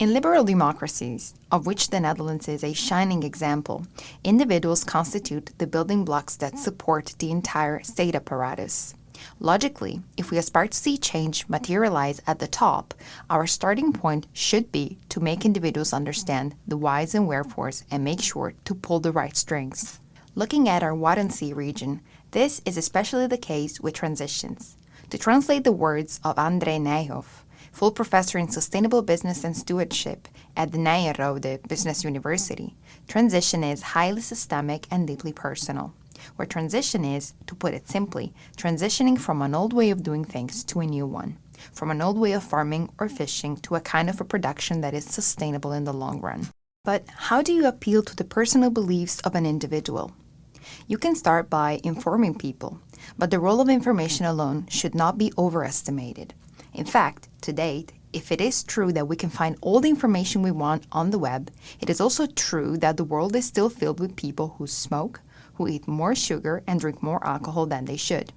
In liberal democracies, of which the Netherlands is a shining example, individuals constitute the building blocks that support the entire state apparatus. Logically, if we aspire to see change materialize at the top, our starting point should be to make individuals understand the whys and wherefores and make sure to pull the right strings. Looking at our Wadden region, this is especially the case with transitions. To translate the words of André Nijhoff, full professor in sustainable business and stewardship at the Nyenrode Business University, transition is highly systemic and deeply personal. Where transition is, to put it simply, transitioning from an old way of doing things to a new one, from an old way of farming or fishing to a kind of a production that is sustainable in the long run. But how do you appeal to the personal beliefs of an individual? You can start by informing people, but the role of information alone should not be overestimated. In fact, to date, if it is true that we can find all the information we want on the web, it is also true that the world is still filled with people who smoke, who eat more sugar and drink more alcohol than they should.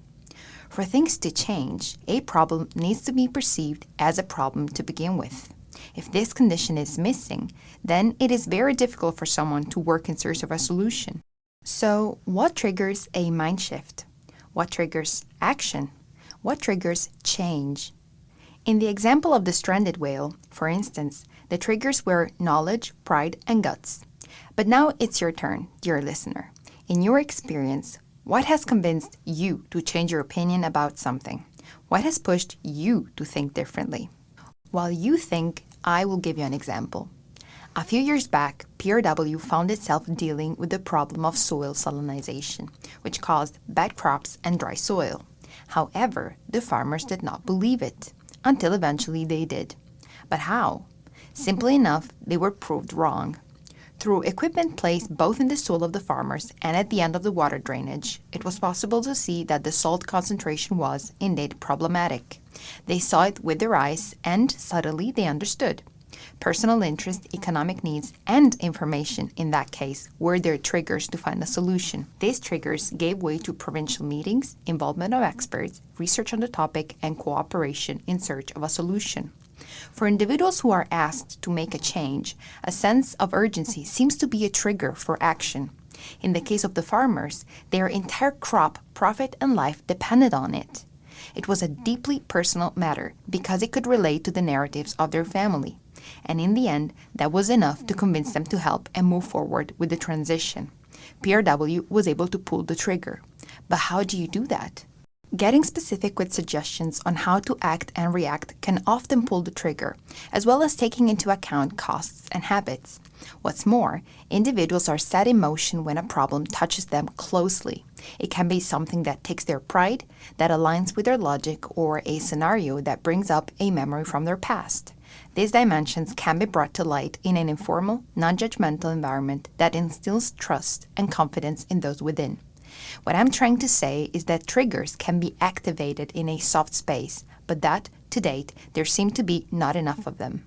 For things to change, a problem needs to be perceived as a problem to begin with. If this condition is missing, then it is very difficult for someone to work in search of a solution. So, what triggers a mind shift? What triggers action? What triggers change? In the example of the stranded whale, for instance, the triggers were knowledge, pride, and guts. But now it's your turn, dear listener. In your experience, what has convinced you to change your opinion about something? What has pushed you to think differently? While you think, I will give you an example. A few years back, PRW found itself dealing with the problem of soil salinization, which caused bad crops and dry soil. However, the farmers did not believe it, until eventually they did. But how? Simply enough, they were proved wrong. Through equipment placed both in the soil of the farmers and at the end of the water drainage, it was possible to see that the salt concentration was indeed problematic. They saw it with their eyes and subtly they understood. Personal interest, economic needs, and information in that case were their triggers to find a solution. These triggers gave way to provincial meetings, involvement of experts, research on the topic, and cooperation in search of a solution. For individuals who are asked to make a change, a sense of urgency seems to be a trigger for action. In the case of the farmers, their entire crop, profit, and life depended on it. It was a deeply personal matter because it could relate to the narratives of their family. And in the end, that was enough to convince them to help and move forward with the transition. PRW was able to pull the trigger. But how do you do that? Getting specific with suggestions on how to act and react can often pull the trigger, as well as taking into account costs and habits. What's more, individuals are set in motion when a problem touches them closely. It can be something that takes their pride, that aligns with their logic, or a scenario that brings up a memory from their past. These dimensions can be brought to light in an informal, non-judgmental environment that instills trust and confidence in those within. What I'm trying to say is that triggers can be activated in a soft space, but that, to date, there seem to be not enough of them.